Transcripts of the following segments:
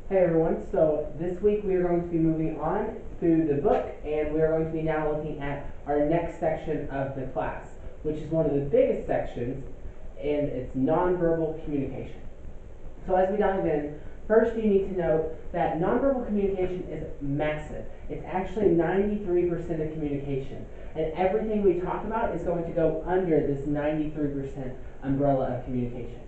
Hey everyone, so this week we are going to be moving on through the book and we are going to be now looking at our next section of the class, which is one of the biggest sections, and it's nonverbal communication. So as we dive in, first you need to know that nonverbal communication is massive. It's actually 93% of communication, and everything we talk about is going to go under this 93% umbrella of communication.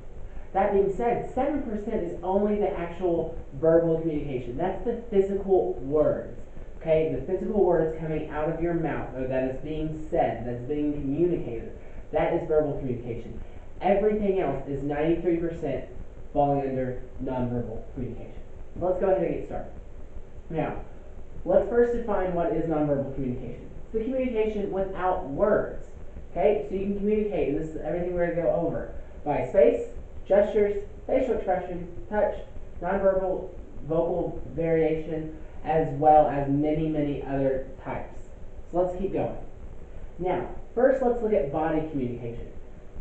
That being said, 7% is only the actual verbal communication. That's the physical words. Okay, the physical words coming out of your mouth, or that is being said, that's being communicated. That is verbal communication. Everything else is 93% falling under nonverbal communication. So let's go ahead and get started. Now, let's first define what is nonverbal communication. It's the communication without words. Okay, so you can communicate, and this is everything we're going to go over, by space, gestures, facial expression, touch, nonverbal vocal variation, as well as many other types. So let's keep going. Now, first let's look at body communication.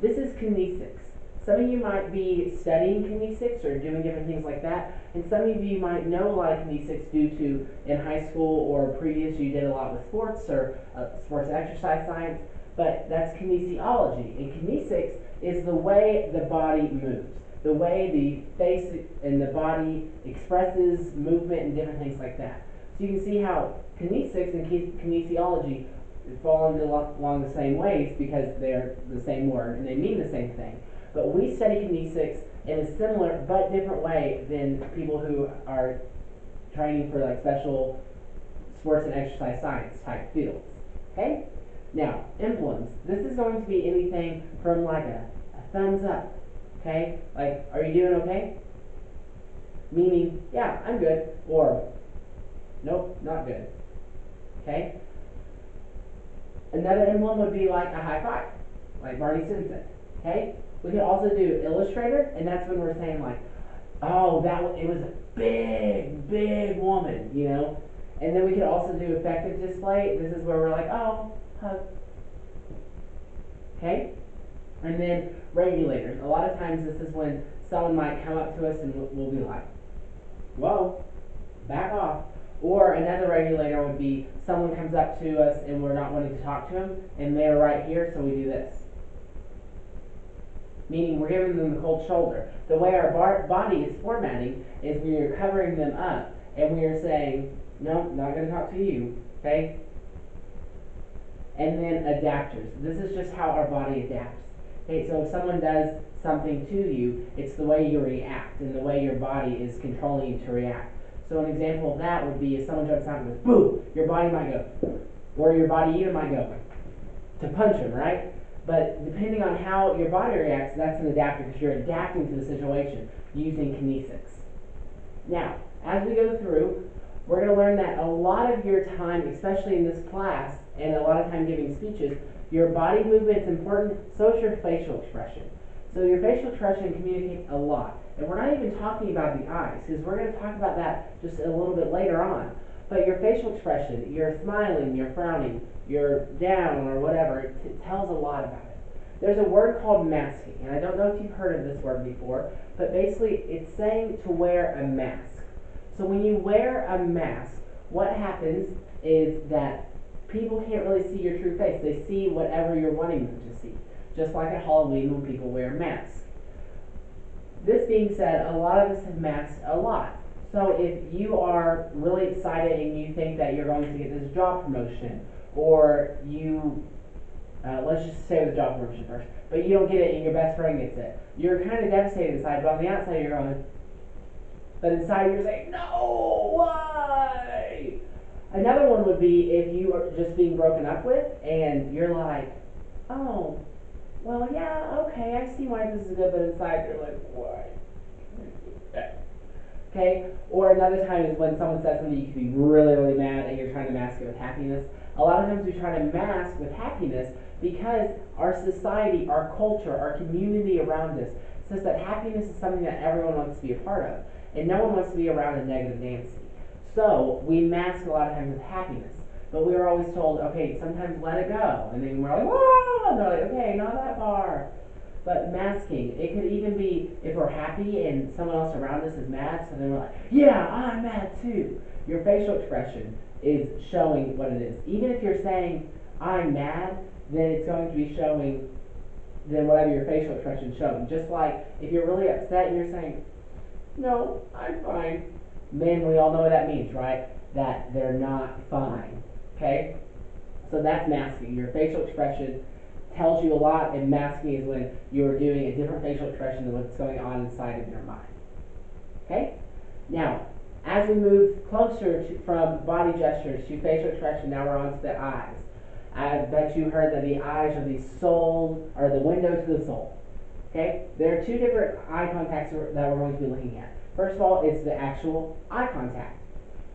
This is kinesics. Some of you might be studying kinesics or doing different things like that, and some of you might know a lot of kinesics due to in high school or previous you did a lot with sports or sports and exercise science, but that's kinesiology. And kinesics is the way the body moves, the way the face and the body expresses movement and different things like that. So you can see how kinesics and kinesiology fall into along the same ways because they're the same word and they mean the same thing. But we study kinesics in a similar but different way than people who are training for like special sports and exercise science type fields. Okay? Now, emblems. This is going to be anything from like a thumbs up. Okay? Like, are you doing okay? Meaning, yeah, I'm good. Or, nope, not good. Okay? Another emblem would be like a high five, like Barney Stinson. Okay? We could also do illustrator, and that's when we're saying like, oh, it was a big woman, you know? And then we could also do effective display. This is where we're like, oh, hug. Okay? And then regulators. A lot of times this is when someone might come up to us and we'll be like, whoa, back off. Or another regulator would be someone comes up to us and we're not wanting to talk to them, and they're right here, so we do this. Meaning we're giving them the cold shoulder. The way our body is formatting is we are covering them up, and we are saying, no, not going to talk to you, okay? And then adapters. This is just how our body adapts. Okay, so if someone does something to you, it's the way you react and the way your body is controlling you to react. So an example of that would be if someone jumps out and goes, boom, your body might go, or your body even might go to punch him, right? But depending on how your body reacts, that's an adapter because you're adapting to the situation using kinesics. Now, as we go through, we're going to learn that a lot of your time, especially in this class, and a lot of time giving speeches, your body movement is important, so is your facial expression. So your facial expression communicates a lot. And we're not even talking about the eyes, because we're going to talk about that just a little bit later on. But your facial expression, you're smiling, you're frowning, you're down, or whatever, it tells a lot about it. There's a word called masking, and I don't know if you've heard of this word before, but basically it's saying to wear a mask. So when you wear a mask, what happens is that people can't really see your true face. They see whatever you're wanting them to see. Just like at Halloween when people wear masks. This being said, a lot of us have masked a lot. So if you are really excited and you think that you're going to get this job promotion, or you, let's just say the job promotion first, but you don't get it and your best friend gets it, you're kind of devastated inside, but on the outside you're going, but inside you're saying, no, why? Another one would be if you are just being broken up with and you're like, oh, well, yeah, okay, I see why this is good, but inside you're like, why? Okay? Or another time is when someone says something, you can be really mad and you're trying to mask it with happiness. A lot of times we try to mask with happiness because our society, our culture, our community around us says that happiness is something that everyone wants to be a part of. And no one wants to be around a negative Nancy. So we mask a lot of times with happiness. But we were always told, okay, sometimes let it go. And then we're like, whoa! And they're like, okay, not that far. But masking, it could even be if we're happy and someone else around us is mad, so then we're like, yeah, I'm mad too. Your facial expression is showing what it is. Even if you're saying, I'm mad, then it's going to be showing then whatever your facial expression is showing. Just like if you're really upset and you're saying, no, I'm fine. Men, we all know what that means, right? That they're not fine. Okay? So that's masking. Your facial expression tells you a lot, and masking is when you're doing a different facial expression than what's going on inside of your mind. Okay? Now, as we move closer from body gestures to facial expression, now we're on to the eyes. I bet you heard that the eyes are the soul, or the window to the soul. Okay? There are two different eye contacts that we're going to be looking at. First of all, it's the actual eye contact.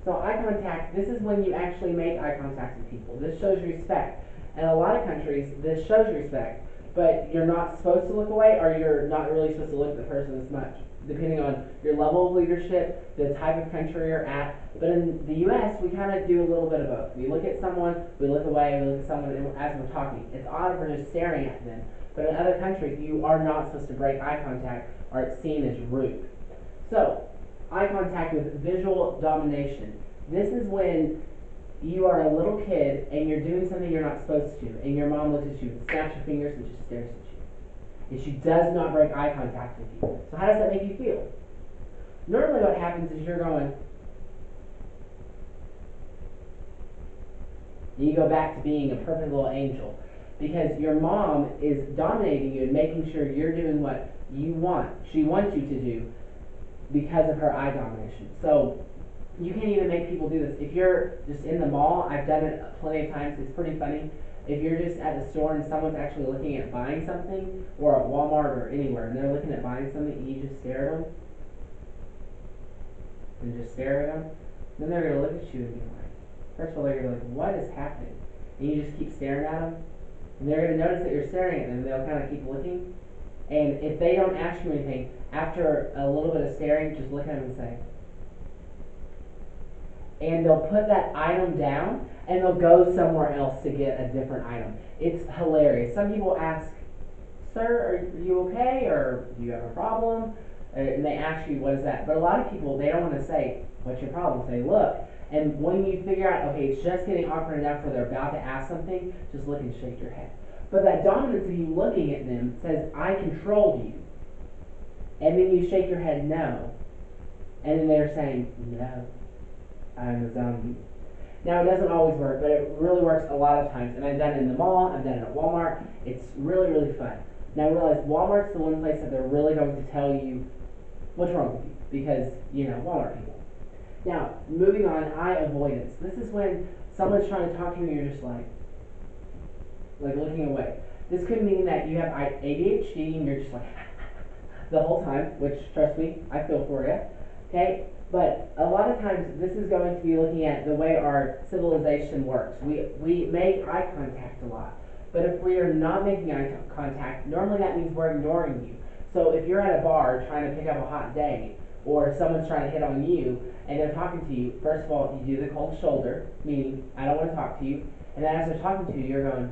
So eye contact, this is when you actually make eye contact with people. This shows respect. In a lot of countries, this shows respect, but you're not supposed to look away, or you're not really supposed to look at the person as much, depending on your level of leadership, the type of country you're at. But in the U.S., we kind of do a little bit of both. We look at someone, we look away, we look at someone as we're talking. It's odd if we're just staring at them. But in other countries, you are not supposed to break eye contact, or it's seen as rude. So, eye contact with visual domination. This is when you are a little kid and you're doing something you're not supposed to, and your mom looks at you, snaps her fingers, and just stares at you. And she does not break eye contact with you. So how does that make you feel? Normally what happens is you're going, and you go back to being a perfect little angel. Because your mom is dominating you and making sure you're doing what you want. She wants you to do because of her eye domination. So you can't even make people do this. If you're just in the mall, I've done it plenty of times, it's pretty funny. If you're just at the store and someone's actually looking at buying something, or at Walmart or anywhere, and they're looking at buying something, and you just stare at them, and just stare at them, then they're going to look at you and be like, first of all, they're going to be like, what is happening? And you just keep staring at them, and they're going to notice that you're staring at them, and they'll kind of keep looking. And if they don't ask you anything, after a little bit of staring, just look at them and say, and they'll put that item down, and they'll go somewhere else to get a different item. It's hilarious. Some people ask, sir, are you okay, or do you have a problem? And they ask you, what is that? But a lot of people, they don't want to say, what's your problem? Say, look. And when you figure out, okay, it's just getting awkward enough where they're about to ask something, just look and shake your head. But that dominance of you looking at them says, I controlled you. And then you shake your head, no. And then they're saying, no, I'm a zombie. Now, it doesn't always work, but it really works a lot of times. And I've done it in the mall, I've done it at Walmart. It's really, really fun. Now, realize Walmart's the one place that they're really going to tell you what's wrong with you. Because, you know, Walmart people. Now, moving on, eye avoidance. This is when someone's trying to talk to you and you're just like looking away. This could mean that you have ADHD and you're just like the whole time, which, trust me, I feel for you. Okay? But a lot of times this is going to be looking at the way our civilization works. We make eye contact a lot. But if we are not making eye contact, normally that means we're ignoring you. So if you're at a bar trying to pick up a hot date, or someone's trying to hit on you, and they're talking to you, first of all, you do the cold shoulder, meaning, I don't want to talk to you. And then as they're talking to you, you're going,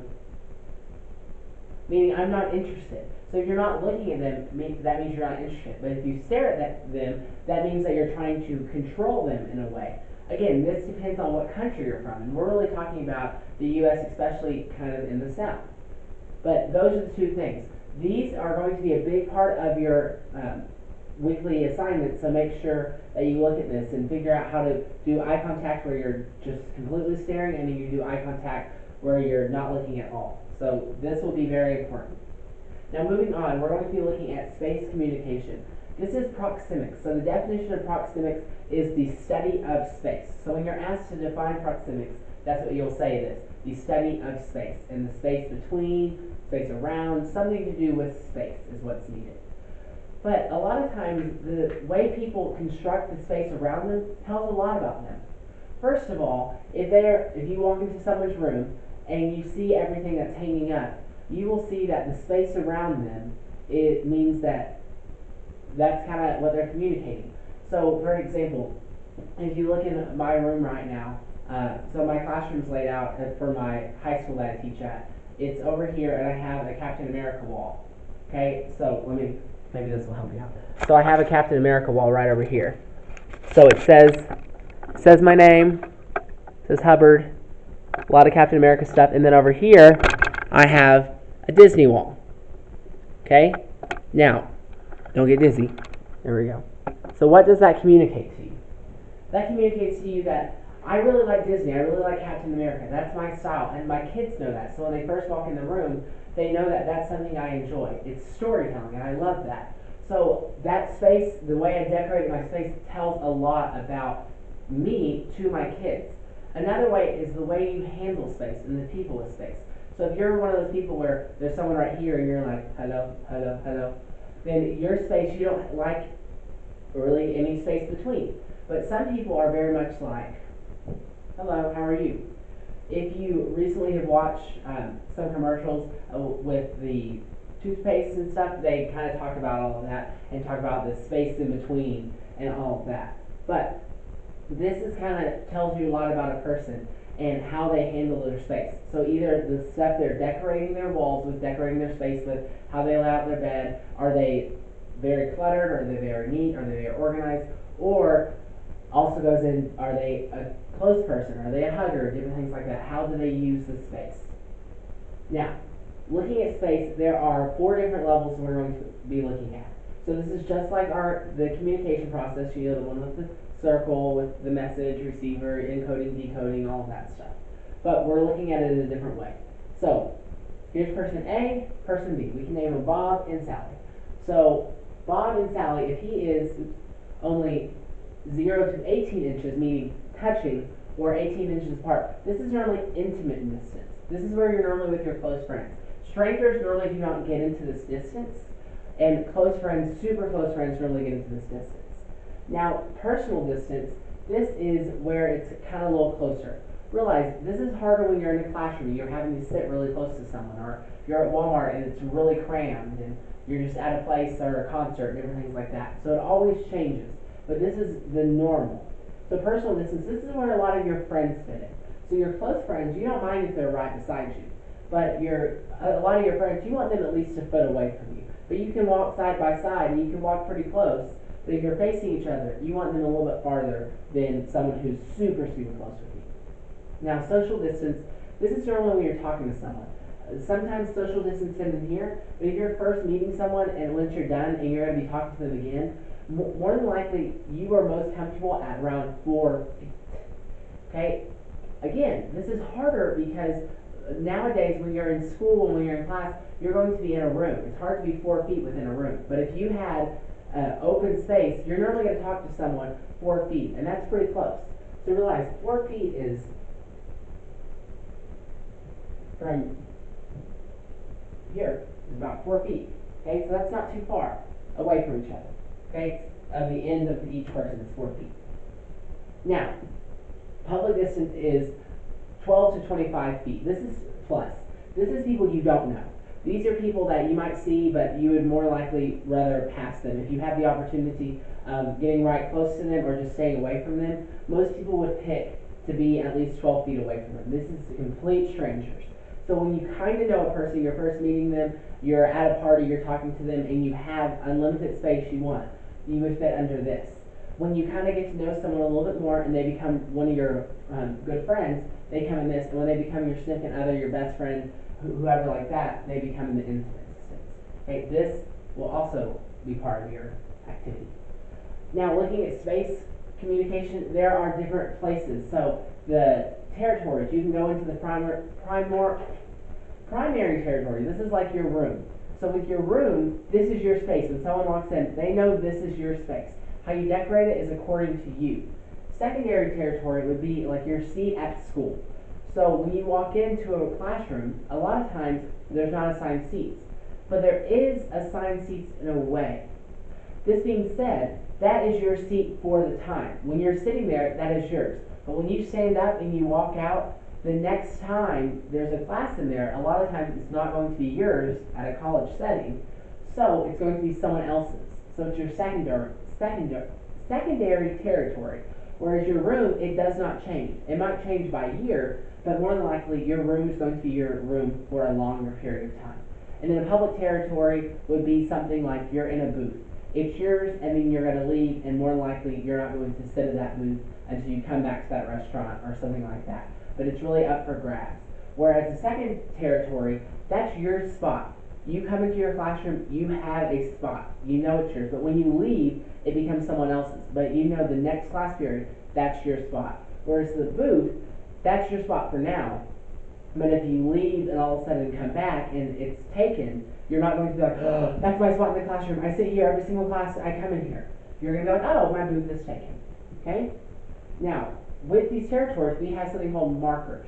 meaning, I'm not interested. So if you're not looking at them, that means you're not interested. But if you stare at them, that means that you're trying to control them in a way. Again, this depends on what country you're from. And we're really talking about the U.S., especially kind of in the South. But those are the two things. These are going to be a big part of your weekly assignment, so make sure that you look at this and figure out how to do eye contact where you're just completely staring, and then you do eye contact where you're not looking at all. So this will be very important. Now moving on, we're going to be looking at space communication. This is proxemics. So the definition of proxemics is the study of space. So when you're asked to define proxemics, that's what you'll say it is. The study of space. And the space between, space around, something to do with space is what's needed. But a lot of times, the way people construct the space around them tells a lot about them. First of all, if you walk into someone's room and you see everything that's hanging up, you will see that the space around them, it means that that's kind of what they're communicating. So, for example, if you look in my room right now, so my classroom's laid out for my high school that I teach at. It's over here, and I have a Captain America wall. Okay, so maybe this will help you out. So I have a Captain America wall right over here. So it says my name, it says Hubbard, a lot of Captain America stuff, and then over here I have a Disney wall. Okay? Now, don't get dizzy. There we go. So what does that communicate to you? That communicates to you that I really like Disney, I really like Captain America, that's my style, and my kids know that. So when they first walk in the room, they know that that's something I enjoy. It's storytelling, and I love that. So that space, the way I decorated my space, tells a lot about me to my kids. Another way is the way you handle space and the people with space. So if you're one of those people where there's someone right here and you're like, hello, hello, hello, then your space, you don't like really any space between. But some people are very much like, hello, how are you? If you recently have watched some commercials with the toothpaste and stuff, they kind of talk about all of that and talk about the space in between and all of that. But this is kind of tells you a lot about a person and how they handle their space. So either the stuff they're decorating their walls with, decorating their space with, how they lay out their bed, are they very cluttered, are they very neat, are they very organized, or also goes in, are they a close person, are they a hugger, different things like that. How do they use the space? Now, looking at space, there are 4 different levels we're going to be looking at. So this is just like the communication process, you know, the one with the circle, with the message, receiver, encoding, decoding, all of that stuff. But we're looking at it in a different way. So, here's person A, person B. We can name them Bob and Sally. So, Bob and Sally, if he is only 0 to 18 inches, meaning touching, or 18 inches apart, this is normally intimate distance. This is where you're normally with your close friends. Strangers normally do not get into this distance, and close friends, super close friends, normally get into this distance. Now, personal distance, this is where it's kind of a little closer. Realize this is harder when you're in a classroom, you're having to sit really close to someone, or you're at Walmart and it's really crammed, and you're just at a place or a concert, and different things like that. So it always changes, but this is the normal. So personal distance, this is where a lot of your friends fit in. So your close friends, you don't mind if they're right beside you, but a lot of your friends, you want them at least a foot away from you. But you can walk side by side, and you can walk pretty close. But if you're facing each other, you want them a little bit farther than someone who's super, super close with you. Now, social distance, this is normally when you're talking to someone. Sometimes social distance ends in here, but if you're first meeting someone and once you're done and you're going to be talking to them again, more than likely you are most comfortable at around 4 feet. Okay? Again, this is harder because nowadays when you're in school and when you're in class, you're going to be in a room. It's hard to be 4 feet within a room. But if you had open space, you're normally going to talk to someone 4 feet, and that's pretty close. So realize 4 feet is from here is about 4 feet. Okay, so that's not too far away from each other. Okay, of the end of each person is 4 feet. Now, public distance is 12 to 25 feet. This is plus. This is people you don't know. These are people that you might see, but you would more likely rather pass them. If you have the opportunity of getting right close to them or just staying away from them, most people would pick to be at least 12 feet away from them. This is complete strangers. So when you kind of know a person, you're first meeting them, you're at a party, you're talking to them, and you have unlimited space you want, you would fit under this. When you kind of get to know someone a little bit more and they become one of your good friends, they come in this, and when they become your significant other, your best friend, whoever like that, they become in the intimate distance. Okay, this will also be part of your activity. Now, looking at space communication, there are different places. So the territories, you can go into the primary territory. This is like your room. So with your room, this is your space. When someone walks in, they know this is your space. How you decorate it is according to you. Secondary territory would be like your seat at school. So when you walk into a classroom, a lot of times there's not assigned seats, but there is assigned seats in a way. This being said, that is your seat for the time. When you're sitting there, that is yours. But when you stand up and you walk out, the next time there's a class in there, a lot of times it's not going to be yours at a college setting, so it's going to be someone else's. So it's your secondary territory. Whereas your room, it does not change. It might change by year, but more than likely your room is going to be your room for a longer period of time. And then a public territory would be something like you're in a booth. It's yours, and then you're going to leave, and more than likely you're not going to sit at that booth until you come back to that restaurant or something like that. But it's really up for grabs. Whereas the second territory, that's your spot. You come into your classroom, you have a spot. You know it's yours. But when you leave, it becomes someone else's. But you know the next class period, that's your spot. Whereas the booth, that's your spot for now. But if you leave and all of a sudden come back and it's taken, you're not going to be like, oh, that's my spot in the classroom. I sit here every single class I come in here. You're going to go, oh, my booth is taken. Okay? Now, with these territories, we have something called markers.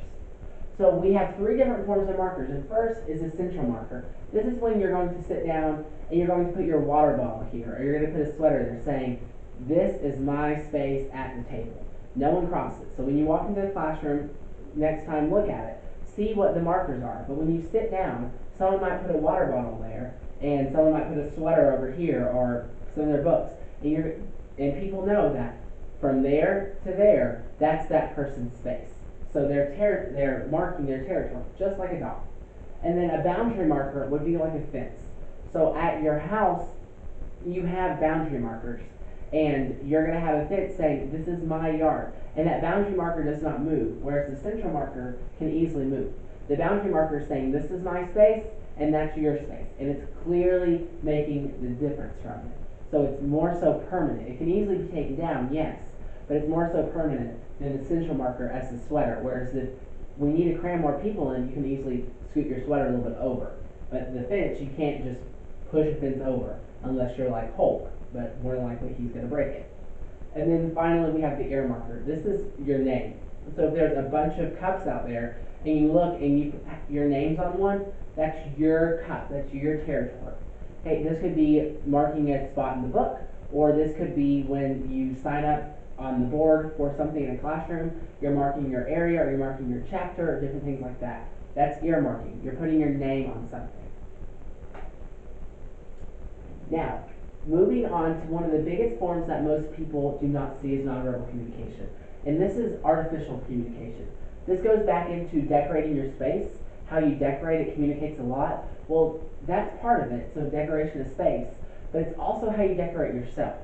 So we have three different forms of markers. And first is a central marker. This is when you're going to sit down and you're going to put your water bottle here, or you're going to put a sweater there saying, this is my space at the table. No one crosses. So when you walk into the classroom, next time look at it. See what the markers are. But when you sit down, someone might put a water bottle there, and someone might put a sweater over here, or some of their books. And people know that from there to there, that's that person's space. So they're marking their territory, just like a dog. And then a boundary marker would be like a fence. So at your house, you have boundary markers. And you're going to have a fence saying, this is my yard. And that boundary marker does not move, whereas the central marker can easily move. The boundary marker is saying, this is my space, and that's your space. And it's clearly making the difference from it. So it's more so permanent. It can easily be taken down, yes, but it's more so permanent than the central marker as the sweater. Whereas if we need to cram more people in, you can easily scoot your sweater a little bit over. But the fence, you can't just push a fence over unless you're like Hulk, but more than likely he's going to break it. And then finally we have the ear marker. This is your name. So if there's a bunch of cups out there and you look and your name's on one, that's your cup, that's your territory. Okay, this could be marking a spot in the book, or this could be when you sign up on the board for something in a classroom, you're marking your area or you're marking your chapter or different things like that. That's earmarking. You're putting your name on something. Now, moving on to one of the biggest forms that most people do not see is nonverbal communication. And this is artificial communication. This goes back into decorating your space. How you decorate it communicates a lot. Well, that's part of it, so decoration of space. But it's also how you decorate yourself.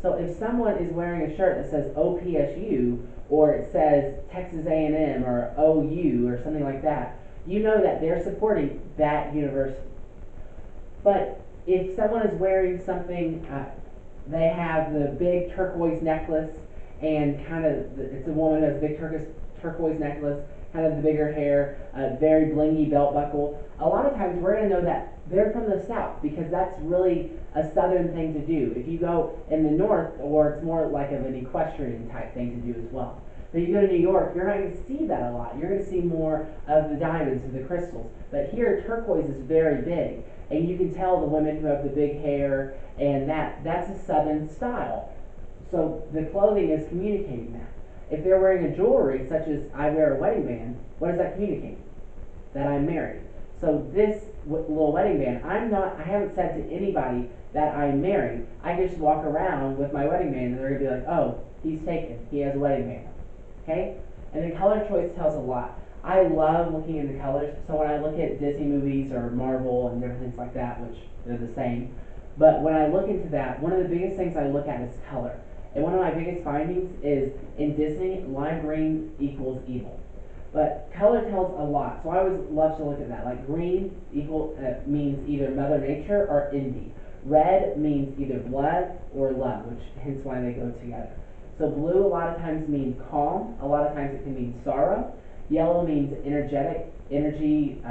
So if someone is wearing a shirt that says OPSU, or it says Texas A&M, or OU, or something like that, you know that they're supporting that university. But if someone is wearing something, they have the big turquoise necklace, and kind of, it's a woman who has a big turquoise necklace, kind of the bigger hair, very blingy belt buckle. A lot of times we're going to know that they're from the South, because that's really a Southern thing to do. If you go in the North, or it's more like of an equestrian type thing to do as well. But you go to New York, you're not going to see that a lot. You're going to see more of the diamonds and the crystals. But here, turquoise is very big. And you can tell the women who have the big hair, and that's a Southern style. So the clothing is communicating that. If they're wearing a jewelry, such as I wear a wedding band, what does that communicate? That I'm married. So this little wedding band, I haven't said to anybody that I'm married. I just walk around with my wedding band, and they're going to be like, oh, he's taken. He has a wedding band. Okay? And the color choice tells a lot. I love looking into colors. So when I look at Disney movies or Marvel and different things like that, which they're the same, but when I look into that, one of the biggest things I look at is color. And one of my biggest findings is in Disney, lime green equals evil. But color tells a lot, so I always love to look at that. Like green means either Mother Nature or envy. Red means either blood or love, which hence why they go together. So blue a lot of times means calm. A lot of times it can mean sorrow. Yellow means energetic, energy,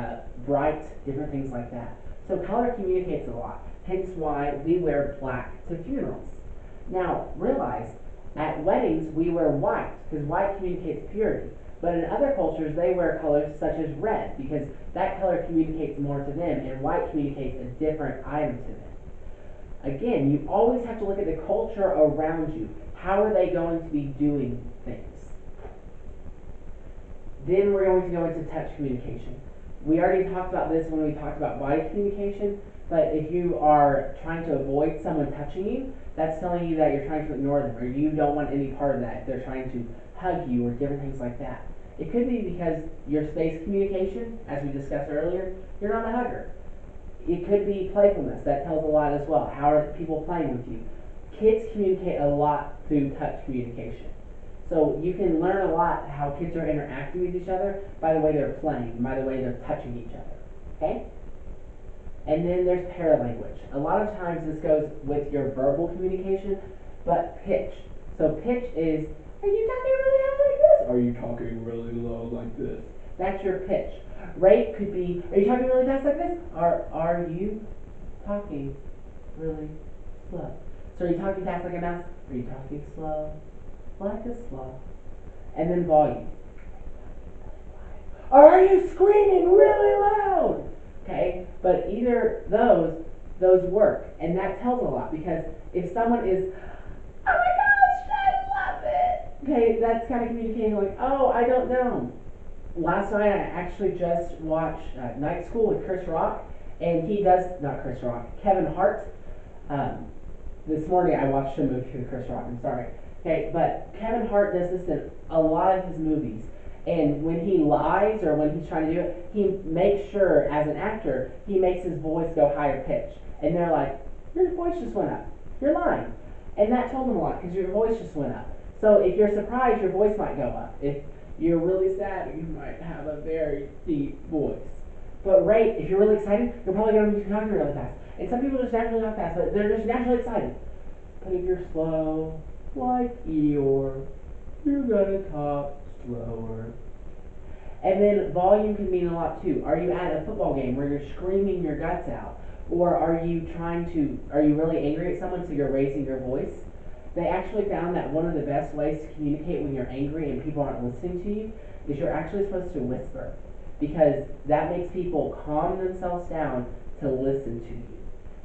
bright, different things like that. So color communicates a lot. Hence why we wear black to funerals. Now realize, at weddings we wear white, because white communicates purity. But in other cultures, they wear colors such as red, because that color communicates more to them, and white communicates a different item to them. Again, you always have to look at the culture around you. How are they going to be doing things? Then we're going to go into touch communication. We already talked about this when we talked about body communication, but if you are trying to avoid someone touching you, that's telling you that you're trying to ignore them, or you don't want any part of that if they're trying to hug you or different things like that. It could be because your space communication, as we discussed earlier, you're not a hugger. It could be playfulness. That tells a lot as well. How are people playing with you? Kids communicate a lot through touch communication. So you can learn a lot how kids are interacting with each other by the way they're playing, by the way they're touching each other. Okay? And then there's paralanguage. A lot of times this goes with your verbal communication, but pitch. So pitch is, are you talking really loud like this? Are you talking really low like this? That's your pitch. Rate could be, are you talking really fast like this? Or are you talking really slow? So are you talking fast like a mouse? Are you talking slow like a sloth? And then volume. Or are you screaming really loud? Okay, but either those work, and that tells a lot, because if someone is, oh my gosh, I love it. Okay, that's kind of communicating like, oh, I don't know. Last night I actually just watched Night School with Chris Rock, and he does, not Chris Rock, Kevin Hart. This morning I watched a movie with Chris Rock, I'm sorry. Okay, but Kevin Hart does this in a lot of his movies. And when he lies or when he's trying to do it, he makes sure, as an actor, he makes his voice go higher pitch. And they're like, your voice just went up. You're lying. And that told them a lot, because your voice just went up. So if you're surprised, your voice might go up. If you're really sad, you might have a very deep voice. But rate, if you're really excited, you're probably going to be talking really fast. And some people just naturally talk fast, but they're just naturally excited. But if you're slow, like Eeyore, you're going to talk slower. And then volume can mean a lot too. Are you at a football game where you're screaming your guts out? Or are you really angry at someone, so you're raising your voice? They actually found that one of the best ways to communicate when you're angry and people aren't listening to you is you're actually supposed to whisper, because that makes people calm themselves down to listen to you.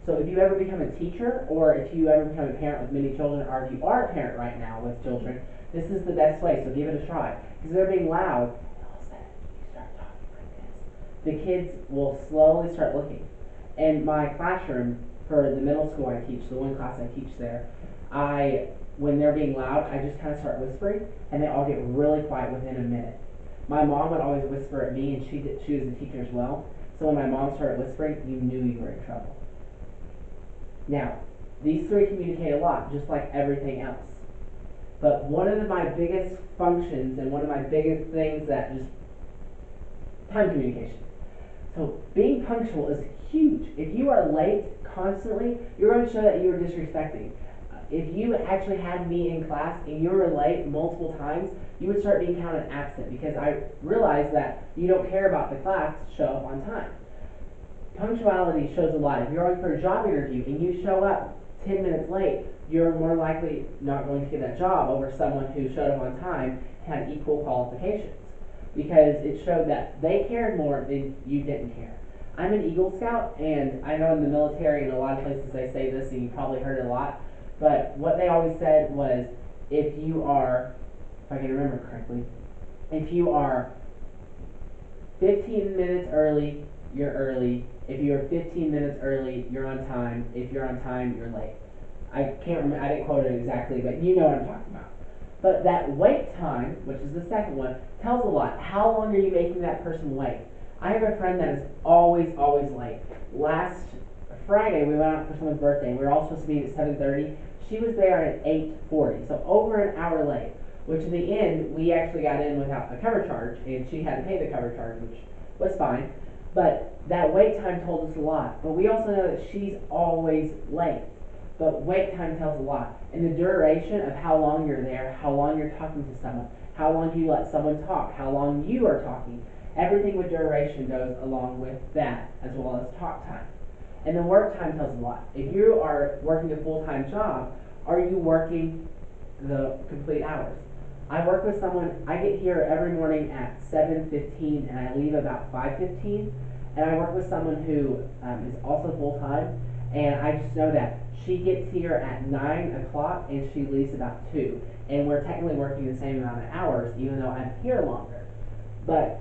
So if you ever become a teacher, or if you ever become a parent with many children, or if you are a parent right now with children, this is the best way, so give it a try. Because they're being loud, and all of a sudden you start talking like this. The kids will slowly start looking. In my classroom, for the middle school I teach, the one class I teach there, when they're being loud, I just kind of start whispering, and they all get really quiet within a minute. My mom would always whisper at me, and she was a teacher as well. So when my mom started whispering, you knew you were in trouble. Now, these three communicate a lot, just like everything else. But one of my biggest functions, and one of my biggest things that just, time communication. So being punctual is huge. If you are late constantly, you're going to show that you are disrespecting. If you actually had me in class and you were late multiple times, you would start being counted absent, because I realized that you don't care about the class to show up on time. Punctuality shows a lot. If you're going for a job interview and you show up 10 minutes late, you're more likely not going to get that job over someone who showed up on time and had equal qualifications, because it showed that they cared more than you didn't care. I'm an Eagle Scout, and I know in the military and a lot of places they say this, and you probably heard it a lot, but what they always said was, if you are, if I can remember correctly, if you are 15 minutes early, you're early. If you're 15 minutes early, you're on time. If you're on time, you're late. I can't remember, I didn't quote it exactly, but you know what I'm talking about. But that wait time, which is the second one, tells a lot. How long are you making that person wait? I have a friend that is always late. Last Friday, we went out for someone's birthday, and we were all supposed to meet at 7:30. She was there at 8:40, so over an hour late, which in the end, we actually got in without the cover charge, and she had to pay the cover charge, which was fine. But that wait time told us a lot. But we also know that she's always late. But wait time tells a lot. And the duration of how long you're there, how long you're talking to someone, how long do you let someone talk, how long you are talking, everything with duration goes along with that, as well as talk time. And the work time tells a lot. If you are working a full-time job, are you working the complete hours? I work with someone, I get here every morning at 7:15 and I leave about 5:15. And I work with someone who is also full-time, and I just know that she gets here at 9 o'clock and she leaves about 2. And we're technically working the same amount of hours, even though I'm here longer. But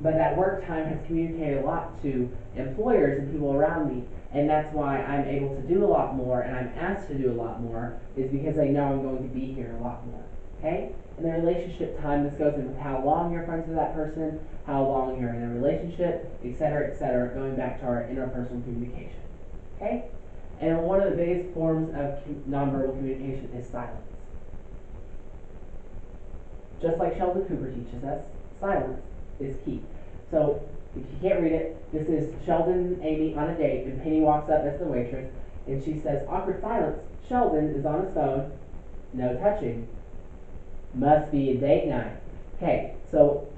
that work time has communicated a lot to employers and people around me, and that's why I'm able to do a lot more, and I'm asked to do a lot more, is because they know I'm going to be here a lot more. okay? And the relationship time, this goes in with how long you're friends with that person, how long you're in a relationship, etc., going back to our interpersonal communication, okay? And one of the biggest forms of nonverbal communication is silence. Just like Sheldon Cooper teaches us, silence is key. So, if you can't read it, this is Sheldon and Amy on a date, and Penny walks up as the waitress, and she says, awkward silence, Sheldon is on his phone, no touching. Must be a date night. Okay, so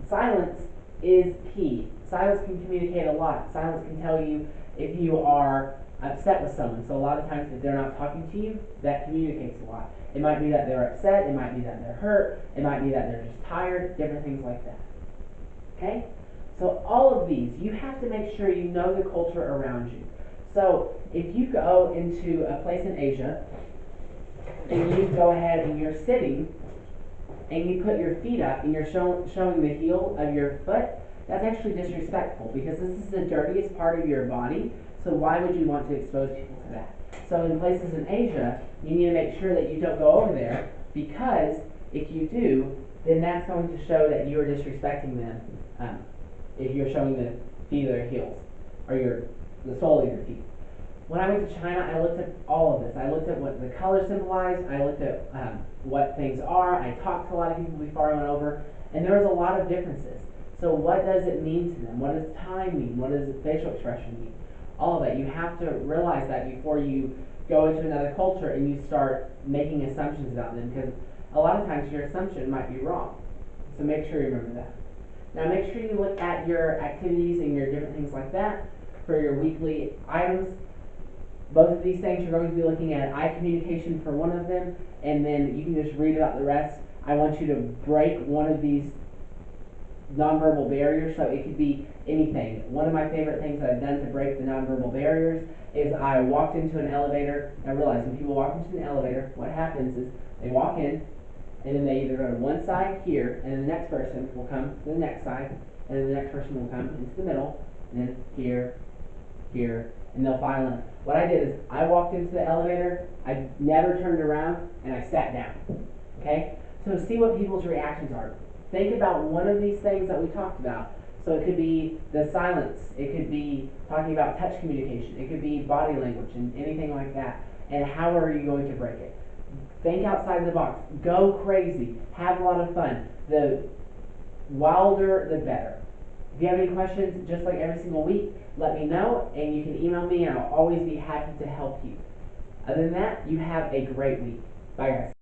silence is key. Silence can communicate a lot. Silence can tell you if you are upset with someone. So a lot of times if they're not talking to you, that communicates a lot. It might be that they're upset, it might be that they're hurt, it might be that they're just tired, different things like that. Okay? So all of these, you have to make sure you know the culture around you. So if you go into a place in Asia, and you go ahead and you're sitting, and you put your feet up, and you're showing the heel of your foot, that's actually disrespectful, because this is the dirtiest part of your body, so why would you want to expose people to that? So in places in Asia, you need to make sure that you don't go over there, because if you do, then that's going to show that you are disrespecting them, if you're showing the feet of their heels, or the sole of your feet. When I went to China, I looked at all of this. I looked at what the color symbolized, I looked at what things are, I talked to a lot of people before I went over, and there was a lot of differences. So what does it mean to them? What does time mean? What does facial expression mean? All of that. You have to realize that before you go into another culture and you start making assumptions about them, because a lot of times your assumption might be wrong. So make sure you remember that. Now make sure you look at your activities and your different things like that for your weekly items. Both of these things you're going to be looking at eye communication for one of them, and then you can just read about the rest. I want you to break one of these nonverbal barriers, so it could be anything. One of my favorite things that I've done to break the nonverbal barriers is I walked into an elevator. I realized when people walk into an elevator, what happens is they walk in, and then they either go to one side here, and then the next person will come to the next side, and then the next person will come into the middle, and then here, and they'll file in. What I did is I walked into the elevator, I never turned around, and I sat down. Okay? So see what people's reactions are. Think about one of these things that we talked about. So it could be the silence, it could be talking about touch communication, it could be body language and anything like that. And how are you going to break it? Think outside the box. Go crazy. Have a lot of fun. The wilder, the better. If you have any questions, just like every single week, let me know, and you can email me, and I'll always be happy to help you. Other than that, you have a great week. Bye, guys.